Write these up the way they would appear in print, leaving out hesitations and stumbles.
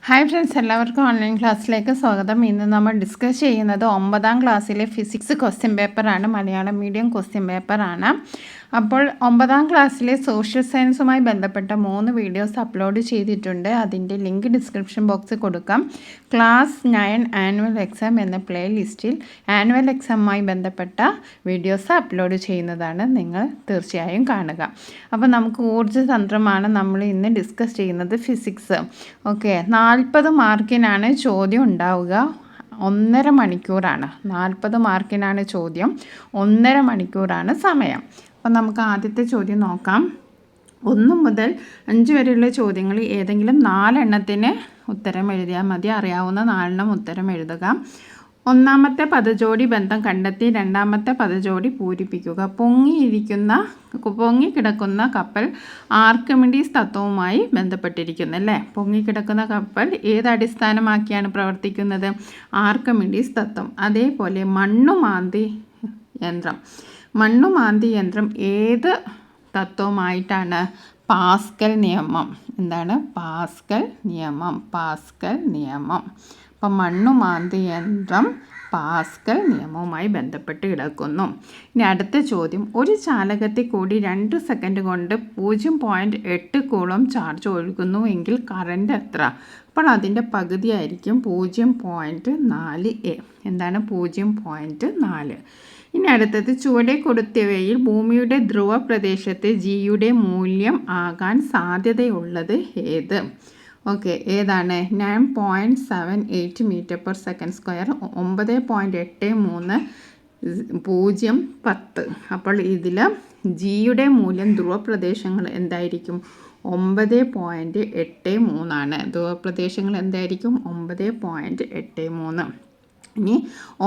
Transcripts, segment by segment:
Hi friends, എല്ലാവർക്കും online ക്ലാസ്സിലേക്ക് സ്വാഗതം. ഇന്ന് നമ്മൾ ഡിസ്കസ് ചെയ്യുന്നത് 9ാം ക്ലാസ്സിലെ ഫിസിക്സ് ക്വസ്റ്റ്യൻ പേപ്പറാണ്. മലയാളം മീഡിയം ക്വസ്റ്റ്യൻ പേപ്പറാണ്. അപ്പോൾ 9ാം ക്ലാസ്സിലെ സോഷ്യൽ സയൻസുമായി ബന്ധപ്പെട്ട 3 വീഡിയോസ് അപ്ലോഡ് ചെയ്തിട്ടുണ്ട്. അതിൻ്റെ ലിങ്ക് ഡിസ്ക്രിപ്ഷൻ ബോക്സിൽ കൊടുക്കാം. ക്ലാസ് 9 ആനുവൽ എക്സാം എന്ന പ്ലേ ലിസ്റ്റിൽ ആനുവൽ എക്സാമുമായി ബന്ധപ്പെട്ട വീഡിയോസ് അപ്ലോഡ് ചെയ്യുന്നതാണ്. നിങ്ങൾ തീർച്ചയായും കാണുക. അപ്പോൾ നമുക്ക് ഊർജ്ജതന്ത്രമാണ് നമ്മൾ ഇന്ന് ഡിസ്കസ് ചെയ്യുന്നത്, ഫിസിക്സ്. ഓക്കെ, 40 മാർക്കിനാണ് ചോദ്യം ഉണ്ടാവുക. 1.5 മണിക്കൂറാണ്. 40 മാർക്കിനാണ് ചോദ്യം, 1.5 മണിക്കൂറാണ് സമയം. അപ്പം നമുക്ക് ആദ്യത്തെ ചോദ്യം നോക്കാം. 1 മുതൽ 5 വരെയുള്ള ചോദ്യങ്ങൾ ഏതെങ്കിലും 4 എണ്ണത്തിന് ഉത്തരം എഴുതിയാൽ മതി. അറിയാവുന്ന 4 എണ്ണം ഉത്തരം എഴുതുക. 1ാമത്തെ പദജോടി ബന്ധം കണ്ടെത്തി 2ാമത്തെ പദജോടി പൂരിപ്പിക്കുക. പൊങ്ങിക്കിടക്കുന്ന കപ്പൽ ആർക്കിമിഡീസ് തത്വവുമായി ബന്ധപ്പെട്ടിരിക്കുന്നു അല്ലേ? പൊങ്ങിക്കിടക്കുന്ന കപ്പൽ ഏത് അടിസ്ഥാനമാക്കിയാണ് പ്രവർത്തിക്കുന്നത്? ആർക്കിമിഡീസ് തത്വം. അതേപോലെ മണ്ണുമാന്തി യന്ത്രം ഏത് തത്വമായിട്ടാണ്? പാസ്കൽ നിയമം. എന്താണ് പാസ്കൽ നിയമം. അപ്പം മണ്ണുമാന്തി യന്ത്രം പാസ്കൽ നിയമവുമായി ബന്ധപ്പെട്ട് കിടക്കുന്നു. ഇനി അടുത്ത ചോദ്യം, ഒരു ചാലകത്തിൽ കൂടി 2 സെക്കൻഡ് കൊണ്ട് 0.8 കൂളം ചാർജ് ഒഴുകുന്നു എങ്കിൽ കറണ്ട് എത്ര? അപ്പോൾ അതിൻ്റെ പകുതിയായിരിക്കും 0.4 A. എന്താണ് 0.4? ഇനി അടുത്തത്, ചുവടെ കൊടുത്തവയിൽ ഭൂമിയുടെ ധ്രുവ പ്രദേശത്ത് ജിയുടെ മൂല്യം ആകാൻ സാധ്യതയുള്ളത് ഏത്? ഓക്കെ, ഏതാണ്? 9.78 മീറ്റർ/സെക്കൻഡ് സ്ക്വയർ, 9.83 10. അപ്പോൾ ഇതിൽ ജിയുടെ മൂല്യം ധ്രുവപ്രദേശങ്ങൾ എന്തായിരിക്കും? 9.83 ആണ്. ധ്രുവപ്രദേശങ്ങൾ എന്തായിരിക്കും? 9.83. ഇനി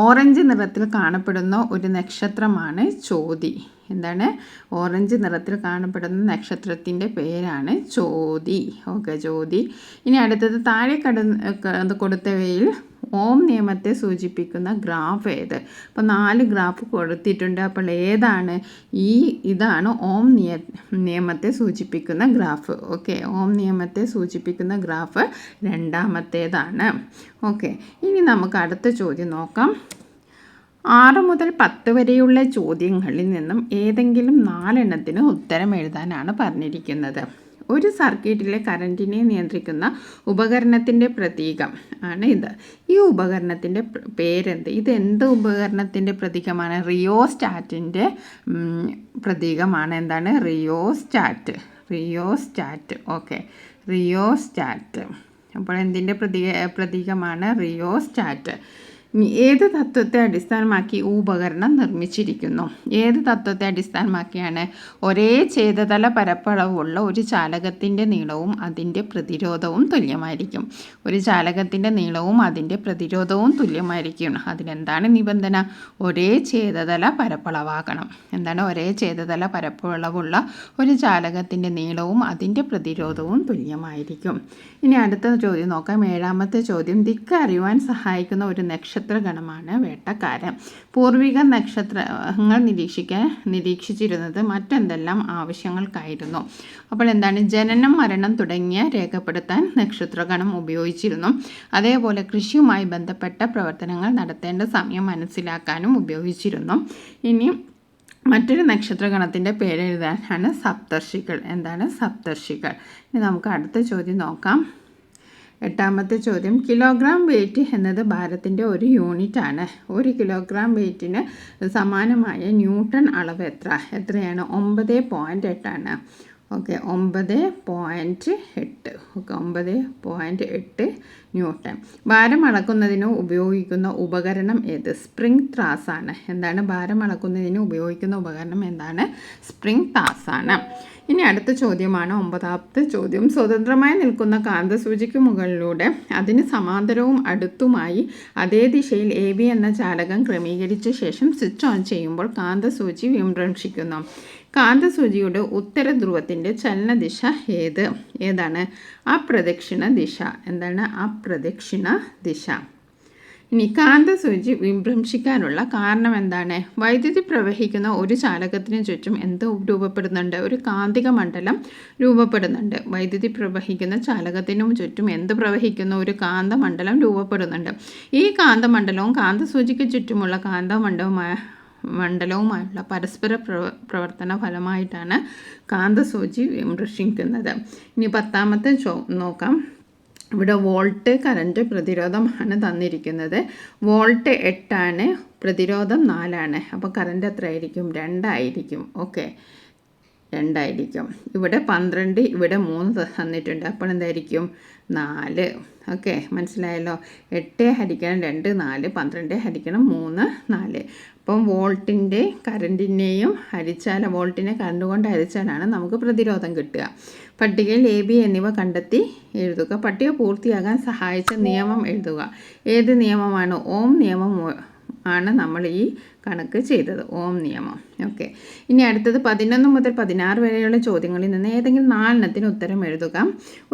ഓറഞ്ച് നിറത്തിൽ കാണപ്പെടുന്ന ഒരു നക്ഷത്രമാണ് ചോതി. എന്താണ്? ഓറഞ്ച് നിറത്തിൽ കാണപ്പെടുന്ന നക്ഷത്രത്തിൻ്റെ പേരാണ് ചോതി. ഓക്കെ, ചോതി. ഇനി അടുത്തത്, താഴെ കൊടുത്തവയിൽ ഓം നിയമത്തെ സൂചിപ്പിക്കുന്ന ഗ്രാഫ് ഏത്? അപ്പോൾ 4 ഗ്രാഫ് കൊടുത്തിട്ടുണ്ട്. അപ്പോൾ ഏതാണ്? ഇതാണ് ഓം നിയമത്തെ സൂചിപ്പിക്കുന്ന ഗ്രാഫ്. ഓക്കെ, ഓം നിയമത്തെ സൂചിപ്പിക്കുന്ന ഗ്രാഫ് 2ാമത്തേതാണ്. ഓക്കെ, ഇനി നമുക്ക് അടുത്ത ചോദ്യം നോക്കാം. 6 മുതൽ 10 വരെയുള്ള ചോദ്യങ്ങളിൽ നിന്നും ഏതെങ്കിലും 4 എണ്ണത്തിന് ഉത്തരം എഴുതാനാണ് പറഞ്ഞിരിക്കുന്നത്. ഒരു സർക്യൂട്ടിലെ കറൻറ്റിനെ നിയന്ത്രിക്കുന്ന ഉപകരണത്തിൻ്റെ പ്രതീകം ആണ് ഇത്. ഈ ഉപകരണത്തിൻ്റെ പേരെന്ത്? ഇത് എന്ത് ഉപകരണത്തിൻ്റെ പ്രതീകമാണ്? റിയോസ്റ്റാറ്റിൻ്റെ പ്രതീകമാണ്. എന്താണ്? റിയോസ്റ്റാറ്റ്. Okay, rheostat. അപ്പോൾ എന്തിൻ്റെ പ്രതീകമാണ്? റിയോസ്റ്റാറ്റ്. ഏത് തത്വത്തെ അടിസ്ഥാനമാക്കി ഉപകരണം നിർമ്മിച്ചിരിക്കുന്നു? ഏത് തത്വത്തെ അടിസ്ഥാനമാക്കിയാണ്? ഒരേ ഛേദതല പരപ്പളവുള്ള ഒരു ചാലകത്തിൻ്റെ നീളവും അതിൻ്റെ പ്രതിരോധവും തുല്യമായിരിക്കും. ഒരു ചാലകത്തിൻ്റെ നീളവും അതിൻ്റെ പ്രതിരോധവും തുല്യമായിരിക്കും. അതിനെന്താണ് നിബന്ധന? ഒരേ ഛേദതല പരപ്പളവാകണം. എന്താണ്? ഒരേ ഛേദതല പരപ്പളവുള്ള ഒരു ചാലകത്തിൻ്റെ നീളവും അതിൻ്റെ പ്രതിരോധവും തുല്യമായിരിക്കും. ഇനി അടുത്ത ചോദ്യം നോക്കാം. 7ാമത്തെ ചോദ്യം, ദിക്ക് അറിയുവാൻ സഹായിക്കുന്ന ഒരു നക്ഷത്രഗണമാണ് വേട്ടക്കാരൻ. പൂർവിക നക്ഷത്രങ്ങൾ നിരീക്ഷിച്ചിരുന്നത് മറ്റെന്തെല്ലാം ആവശ്യങ്ങൾക്കായിരുന്നു? അപ്പോൾ എന്താണ്? ജനനം, മരണം തുടങ്ങിയ രേഖപ്പെടുത്താൻ നക്ഷത്രഗണം ഉപയോഗിച്ചിരുന്നു. അതേപോലെ കൃഷിയുമായി ബന്ധപ്പെട്ട പ്രവർത്തനങ്ങൾ നടത്തേണ്ട സമയം മനസ്സിലാക്കാനും ഉപയോഗിച്ചിരുന്നു. ഇനി മറ്റൊരു നക്ഷത്രഗണത്തിൻ്റെ പേരെഴുതാനാണ് സപ്തർഷികൾ. എന്താണ്? സപ്തർഷികൾ. ഇനി നമുക്ക് അടുത്ത ചോദ്യം നോക്കാം. 8ാമത്തെ ചോദ്യം, കിലോഗ്രാം വെയിറ്റ് എന്നത് ഭാരത്തിൻ്റെ ഒരു യൂണിറ്റ് ആണ്. 1 കിലോഗ്രാം വെയിറ്റിന് സമാനമായ ന്യൂട്ടൺ അളവ് എത്രയാണ്? 9.8 ആണ്. ഓക്കെ, 9.8. Okay, 9.8 newton. ഭാരം അളക്കുന്നതിന് ഉപയോഗിക്കുന്ന ഉപകരണം ഏത്? സ്പ്രിംഗ് ത്രാസ് ആണ്. എന്താണ്? ഭാരം അളക്കുന്നതിന് ഉപയോഗിക്കുന്ന ഉപകരണം എന്താണ്? സ്പ്രിംഗ് ത്രാസ് ആണ്. ഇനി അടുത്ത ചോദ്യമാണ് 9ാമത്തെ ചോദ്യം. സ്വതന്ത്രമായി നിൽക്കുന്ന കാന്തസൂചിക്ക് മുകളിലൂടെ അതിന് സമാന്തരവും അടുത്തുമായി അതേ ദിശയിൽ AB എന്ന ചാലകം ക്രമീകരിച്ച ശേഷം സ്വിച്ച് ഓൺ ചെയ്യുമ്പോൾ കാന്തസൂചി വിഭ്രംശിക്കുന്നു. കാന്തസൂചിയുടെ ഉത്തര ധ്രുവത്തിൻ്റെ ചലനദിശ ഏതാണ്? അപ്രദക്ഷിണ ദിശ. എന്താണ്? അപ്രദക്ഷിണ ദിശ. ഇനി കാന്തസൂചി വിഭ്രംശിക്കാനുള്ള കാരണം എന്താണ്? വൈദ്യുതി പ്രവഹിക്കുന്ന ഒരു ചാലകത്തിന് ചുറ്റും എന്ത് രൂപപ്പെടുന്നുണ്ട്? ഒരു കാന്തിക മണ്ഡലം രൂപപ്പെടുന്നുണ്ട്. വൈദ്യുതി പ്രവഹിക്കുന്ന ചാലകത്തിനും ചുറ്റും എന്ത് പ്രവഹിക്കുന്നു? ഒരു കാന്തമണ്ഡലം രൂപപ്പെടുന്നുണ്ട്. ഈ കാന്തമണ്ഡലവും കാന്തസൂചിക്ക് ചുറ്റുമുള്ള മണ്ഡലവുമായുള്ള പരസ്പര പ്രവർത്തന ഫലമായിട്ടാണ് കാന്തസൂചി വിഭ്രംശിക്കുന്നത്. ഇനി 10ാമത്തെ നോക്കാം. ഇവിടെ വോൾട്ട്, കറൻറ്റ്, പ്രതിരോധമാണ് തന്നിരിക്കുന്നത്. വോൾട്ട് 8 പ്രതിരോധം 4. അപ്പോൾ കറൻറ്റ് എത്രയായിരിക്കും? 2 ആയിരിക്കും. ഓക്കെ, 2 ആയിരിക്കും. ഇവിടെ 12, ഇവിടെ 3 തന്നിട്ടുണ്ട്. അപ്പോൾ എന്തായിരിക്കും? 4. ഓക്കെ, മനസ്സിലായല്ലോ. 8 ഹരിക്കണം 2 4, 12 ഹരിക്കണം 3 4. അപ്പം വോൾട്ടിൻ്റെ കറൻറ്റിനെയും ഹരിച്ചാൽ, വോൾട്ടിനെ കറണ്ട് കൊണ്ട് ഹരിച്ചാലാണ് നമുക്ക് പ്രതിരോധം കിട്ടുക. പട്ടികയിൽ എ ബി എന്നിവ കണ്ടെത്തി എഴുതുക. പട്ടിക പൂർത്തിയാകാൻ സഹായിച്ച നിയമം എഴുതുക. ഏത് നിയമമാണ്? ഓം നിയമം ആണ് നമ്മൾ ഈ കണക്ക് ചെയ്തത്. ഓം നിയമം. ഓക്കെ, ഇനി അടുത്തത് 11 മുതൽ 16 വരെയുള്ള ചോദ്യങ്ങളിൽ നിന്ന് ഏതെങ്കിലും 4 ഉത്തരം എഴുതുക.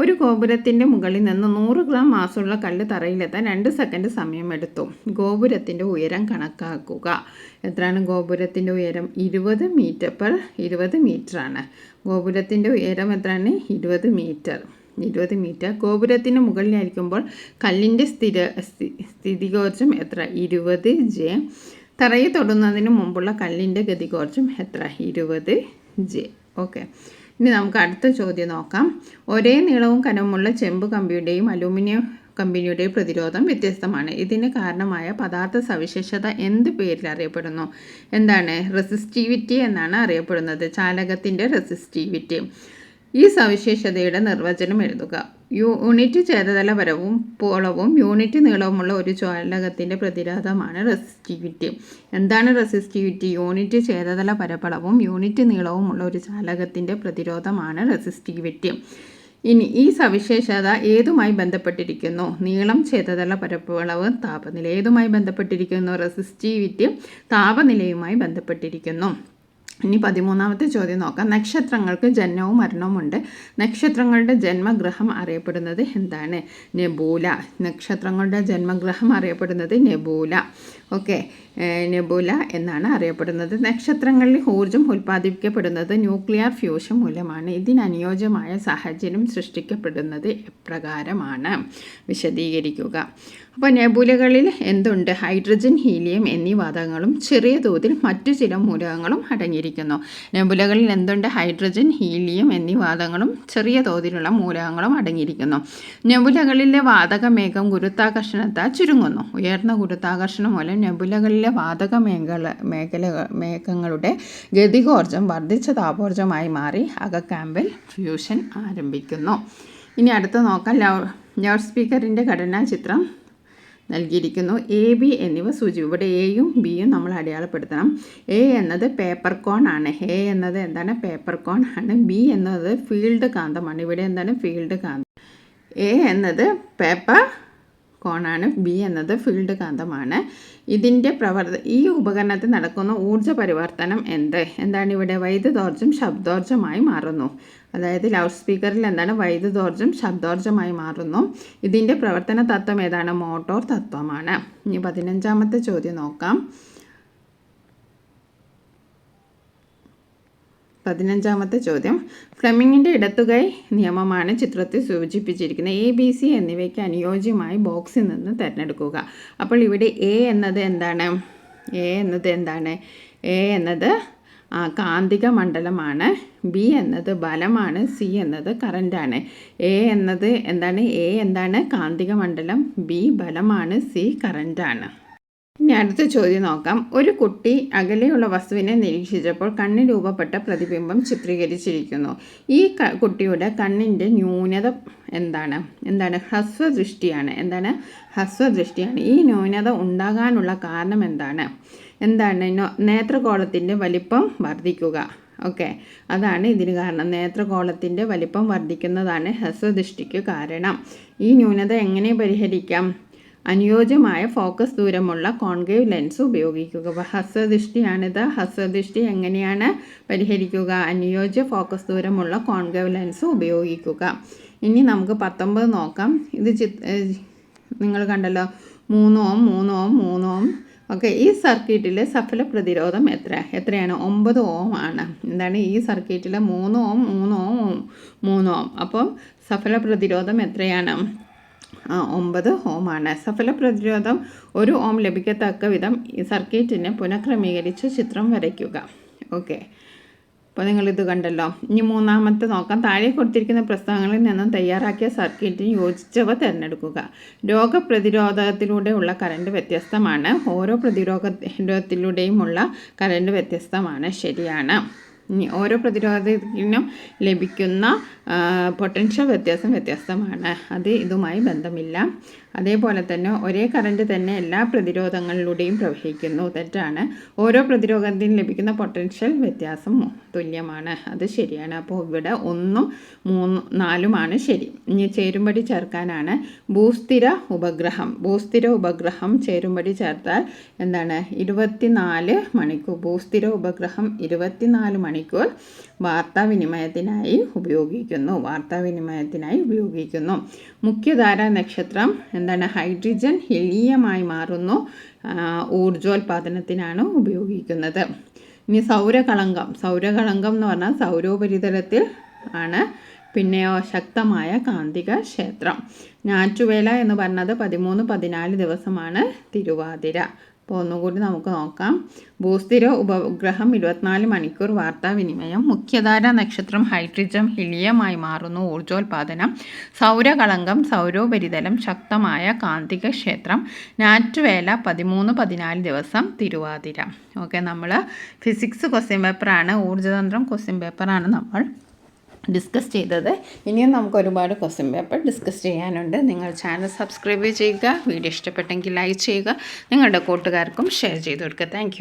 ഒരു ഗോപുരത്തിൻ്റെ മുകളിൽ നിന്ന് 100 ഗ്രാം മാസുള്ള കല്ല് തറയിലെത്താൻ 2 സെക്കൻഡ് സമയമെടുത്തു. ഗോപുരത്തിൻ്റെ ഉയരം കണക്കാക്കുക. എത്രയാണ് ഗോപുരത്തിൻ്റെ ഉയരം? 20 മീറ്റർ/20 മീറ്ററാണ്. ഗോപുരത്തിൻ്റെ ഉയരം എത്രയാണ്? 20 മീറ്റർ. ഗോപുരത്തിന് മുകളിലായിരിക്കുമ്പോൾ കല്ലിൻ്റെ സ്ഥിതികോർജം എത്ര? 20 J. തറയെ തൊടുന്നതിന് മുമ്പുള്ള കല്ലിൻ്റെ ഗതികോർജം എത്ര? 20 J. ഓക്കെ, ഇനി നമുക്ക് അടുത്ത ചോദ്യം നോക്കാം. ഒരേ നീളവും കനവുമുള്ള ചെമ്പ് കമ്പിയുടെയും അലൂമിനിയം കമ്പനിയുടെയും പ്രതിരോധം വ്യത്യസ്തമാണ്. ഇതിന് കാരണമായ പദാർത്ഥ സവിശേഷത എന്ത് പേരിൽ അറിയപ്പെടുന്നു? എന്താണ്? റെസിസ്റ്റിവിറ്റി എന്നാണ് അറിയപ്പെടുന്നത്. ചാലകത്തിൻ്റെ റെസിസ്റ്റിവിറ്റി. ഈ സവിശേഷതയുടെ നിർവചനം എഴുതുക. യൂണിറ്റ് ഛേദതലപരവും പോളവും യൂണിറ്റ് നീളവുമുള്ള ഒരു ചാലകത്തിൻ്റെ പ്രതിരോധമാണ് റെസിസ്റ്റിവിറ്റി. എന്താണ് റെസിസ്റ്റിവിറ്റി? യൂണിറ്റ് ഛേദതല പരപ്പളവും യൂണിറ്റ് നീളവുമുള്ള ഒരു ചാലകത്തിൻ്റെ പ്രതിരോധമാണ് റെസിസ്റ്റിവിറ്റി. ഇനി ഈ സവിശേഷത ഏതുമായി ബന്ധപ്പെട്ടിരിക്കുന്നു? നീളം, ഛേദതല പരപ്പളവ്, താപനില. ഏതുമായി ബന്ധപ്പെട്ടിരിക്കുന്നു? റെസിസ്റ്റിവിറ്റി താപനിലയുമായി ബന്ധപ്പെട്ടിരിക്കുന്നു. ഇനി 13ാമത്തെ ചോദ്യം നോക്കാം. നക്ഷത്രങ്ങൾക്ക് ജന്മവും മരണവും ഉണ്ട്. നക്ഷത്രങ്ങളുടെ ജന്മഗ്രഹം അറിയപ്പെടുന്നത് എന്താണ്? നെബൂല. നക്ഷത്രങ്ങളുടെ ജന്മഗ്രഹം അറിയപ്പെടുന്നത് നെബൂല. ഓക്കെ, നെബൂല എന്നാണ് അറിയപ്പെടുന്നത്. നക്ഷത്രങ്ങളിൽ ഊർജം ഉൽപ്പാദിപ്പിക്കപ്പെടുന്നത് ന്യൂക്ലിയർ ഫ്യൂഷൻ മൂലമാണ്. ഇതിനനുയോജ്യമായ സാഹചര്യം സൃഷ്ടിക്കപ്പെടുന്നത് എപ്രകാരമാണ്? വിശദീകരിക്കുക. അപ്പോൾ നെബുലകളിൽ എന്തുണ്ട്? ഹൈഡ്രജൻ, ഹീലിയം എന്നീ വാതകങ്ങളും ചെറിയ തോതിൽ മറ്റു ചില മൂലകങ്ങളും അടങ്ങിയിരിക്കുന്നു. നെബുലകളിൽ എന്തുണ്ട്? ഹൈഡ്രജൻ, ഹീലിയം എന്നീ വാതകങ്ങളും ചെറിയ തോതിലുള്ള മൂലകങ്ങളും അടങ്ങിയിരിക്കുന്നു. നെബുലകളിലെ വാതകമേഘം ഗുരുത്വാകർഷണത്താൽ ചുരുങ്ങുന്നു. ഉയർന്ന ഗുരുത്വാകർഷണം മൂലം നെബുലകളിലെ വാതക മേഘങ്ങളുടെ ഗതികോർജം വർദ്ധിച്ച താപോർജമായി മാറി അകക്കാമ്പിൽ ഫ്യൂഷൻ ആരംഭിക്കുന്നു. ഇനി അടുത്ത നോക്കാം. ലൗഡ് സ്പീക്കറിൻ്റെ ഘടനാ ചിത്രം നൽകിയിരിക്കുന്നു. എ ബി എന്നിവ ഇവിടെ എയും ബിയും നമ്മൾ അടയാളപ്പെടുത്തണം. എ എന്നത് പേപ്പർ കോൺ ആണ്. എ എന്നത് എന്താണ്? പേപ്പർ കോൺ ആണ്. ബി എന്നത് ഫീൽഡ് കാന്തമാണ്. ഇവിടെ എന്താണ്? ഫീൽഡ് കാന്തം. എ എന്നത് പേപ്പർ കോണാണ്. ബി എന്നത് ഫീൽഡ് കാന്തമാണ്. ഇതിൻ്റെ ഈ ഉപകരണത്തിൽ നടക്കുന്ന ഊർജ്ജ പരിവർത്തനം എന്താണ്? ഇവിടെ വൈദ്യുതോർജ്ജം ശബ്ദോർജ്ജമായി മാറുന്നു. അതായത് ലൗഡ് സ്പീക്കറിൽ എന്താണ്? വൈദ്യുതോർജ്ജം ശബ്ദോർജ്ജമായി മാറുന്നു. ഇതിൻ്റെ പ്രവർത്തന തത്വം ഏതാണ്? മോട്ടോർ തത്വമാണ്. ഇനി 15ാമത്തെ ചോദ്യം നോക്കാം. 15ാമത്തെ ചോദ്യം. ഫ്ലെമിങ്ങിൻ്റെ ഇടത്തുകൈ നിയമമാണ് ചിത്രത്തിൽ സൂചിപ്പിച്ചിരിക്കുന്നത്. എ, ബി, സി എന്നിവയ്ക്ക് അനുയോജ്യമായി ബോക്സിൽ നിന്ന് തിരഞ്ഞെടുക്കുക. അപ്പോൾ ഇവിടെ എ എന്നത് എന്താണ്? എ എന്നത് കാന്തിക മണ്ഡലമാണ്. ബി എന്നത് ബലമാണ്. സി എന്നത് കറൻ്റാണ്. എ എന്നത് എന്താണ്? എ എന്താണ്? കാന്തിക മണ്ഡലം. ബി ബലമാണ്. സി കറൻ്റാണ്. ഇനി അടുത്ത ചോദ്യം നോക്കാം. ഒരു കുട്ടി അകലെയുള്ള വസ്തുവിനെ നിരീക്ഷിച്ചപ്പോൾ കണ്ണിൽ രൂപപ്പെട്ട പ്രതിബിംബം ചിത്രീകരിച്ചിരിക്കുന്നു. ഈ കുട്ടിയുടെ കണ്ണിൻ്റെ ന്യൂനത എന്താണ്? ഹ്രസ്വദൃഷ്ടിയാണ്. ഹ്രസ്വദൃഷ്ടിയാണ്. ഈ ന്യൂനത ഉണ്ടാകാനുള്ള കാരണം എന്താണ്? നേത്രഗോളത്തിൻ്റെ വലിപ്പം വർദ്ധിക്കുക. ഓക്കെ, അതാണ് ഇതിന് കാരണം. നേത്രഗോളത്തിൻ്റെ വലിപ്പം വർദ്ധിക്കുന്നതാണ് ഹ്രസ്വദൃഷ്ടിക്ക് കാരണം. ഈ ന്യൂനത എങ്ങനെ പരിഹരിക്കാം? അനുയോജ്യമായ ഫോക്കസ് ദൂരമുള്ള കോൺകേവ് ലെൻസ് ഉപയോഗിക്കുക. ഹ്രസ്വദൃഷ്ടിയാണിത്. ഹ്രസ്വദൃഷ്ടി എങ്ങനെയാണ് പരിഹരിക്കുക? അനുയോജ്യ ഫോക്കസ് ദൂരമുള്ള കോൺകേവ് ലെൻസ് ഉപയോഗിക്കുക. ഇനി നമുക്ക് 19 നോക്കാം. ഇത് നിങ്ങൾ കണ്ടല്ലോ. 3 ഓം 3 ഓം 3 ഓം. ഓക്കെ, ഈ സർക്യൂട്ടിലെ സഫല പ്രതിരോധം എത്രയാണ്? 9 ഓം ആണ്. എന്താണ് ഈ സർക്യൂട്ടിലെ 3 ഓം 3 ഓം 3 ഓം. അപ്പം സഫല പ്രതിരോധം എത്രയാണ്? 9 ഓം ആണ്. സഫല പ്രതിരോധം 1 ഓം ലഭിക്കത്തക്ക വിധം ഈ സർക്യൂട്ടിനെ പുനഃക്രമീകരിച്ച് ചിത്രം വരയ്ക്കുക. ഓക്കെ, അപ്പോൾ നിങ്ങളിത് കണ്ടല്ലോ. ഇനി മൂന്നാമത്തെ നോക്കാം. താഴെ കൊടുത്തിരിക്കുന്ന പ്രസ്താവനകളിൽ നിന്നും തയ്യാറാക്കിയ സർക്യൂട്ടിന് യോജിച്ചവ തിരഞ്ഞെടുക്കുക. രോഗപ്രതിരോധത്തിലൂടെയുള്ള കറണ്ട് വ്യത്യസ്തമാണ്. ഓരോ പ്രതിരോധത്തിലൂടെയുമുള്ള കറണ്ട് വ്യത്യസ്തമാണ്. ശരിയാണ്. ഇനി ഓരോ പ്രതിരോധത്തിനും ലഭിക്കുന്ന പൊട്ടൻഷ്യൽ വ്യത്യസ്തമാണ്. അത് ഇതുമായി ബന്ധമില്ല. അതേപോലെ തന്നെ ഒരേ കറണ്ട് തന്നെ എല്ലാ പ്രതിരോധങ്ങളിലൂടെയും പ്രവഹിക്കുന്നു. തെറ്റാണ്. ഓരോ പ്രതിരോധത്തിനും ലഭിക്കുന്ന പൊട്ടൻഷ്യൽ വ്യത്യാസം തുല്യമാണ്. അത് ശരിയാണ്. അപ്പോൾ ഇവിടെ 1, 3, 4 ശരി. ഇനി ചേരുംപടി ചേർക്കാനാണ്. ഭൂസ്ഥിര ഉപഗ്രഹം ചേരുംപടി ചേർത്താൽ എന്താണ്? 24 മണിക്കൂർ. ഭൂസ്ഥിര ഉപഗ്രഹം 24 മണിക്കൂർ വാർത്താവിനിമയത്തിനായി ഉപയോഗിക്കുന്നു. മുഖ്യധാര നക്ഷത്രം എന്താണ്? ഹൈഡ്രജൻ ഹീലിയമായി മാറുന്നു. ഊർജോൽപാദനത്തിനാണ് ഉപയോഗിക്കുന്നത്. ഇനി സൗരകളങ്കം എന്ന് പറഞ്ഞാൽ സൗരോപരിതലത്തിൽ ആണ്. പിന്നെയോ ശക്തമായ കാന്തിക ക്ഷേത്രം. ഞാറ്റുവേല എന്ന് പറഞ്ഞത് 13-14 ദിവസമാണ്. തിരുവാതിര. അപ്പോൾ ഒന്നുകൂടി നമുക്ക് നോക്കാം. ഭൂസ്ഥിര ഉപഗ്രഹം 24 മണിക്കൂർ വാർത്താവിനിമയം. മുഖ്യധാര നക്ഷത്രം ഹൈഡ്രജൻ ഹീലിയമായി മാറുന്നു. ഊർജോൽപാദനം. സൗരകളങ്കം സൗരോപരിതലം. ശക്തമായ കാന്തിക ക്ഷേത്രം. ഞാറ്റുവേല 13-14 ദിവസം. തിരുവാതിര. ഓക്കെ, നമ്മൾ ഫിസിക്സ് ക്വസ്റ്റ്യൻ പേപ്പറാണ്, ഊർജ്ജതന്ത്രം ക്വസ്റ്റ്യൻ പേപ്പറാണ് നമ്മൾ ഡിസ്കസ് ചെയ്തത്. ഇനിയും നമുക്ക് ഒരുപാട് ക്വസ്റ്റ്യൻ പേപ്പർ ഡിസ്കസ് ചെയ്യാനുണ്ട്. നിങ്ങൾ ചാനൽ സബ്സ്ക്രൈബ് ചെയ്യുക. വീഡിയോ ഇഷ്ടപ്പെട്ടെങ്കിൽ ലൈക്ക് ചെയ്യുക. നിങ്ങളുടെ കൂട്ടുകാർക്കും ഷെയർ ചെയ്ത് കൊടുക്കുക. താങ്ക്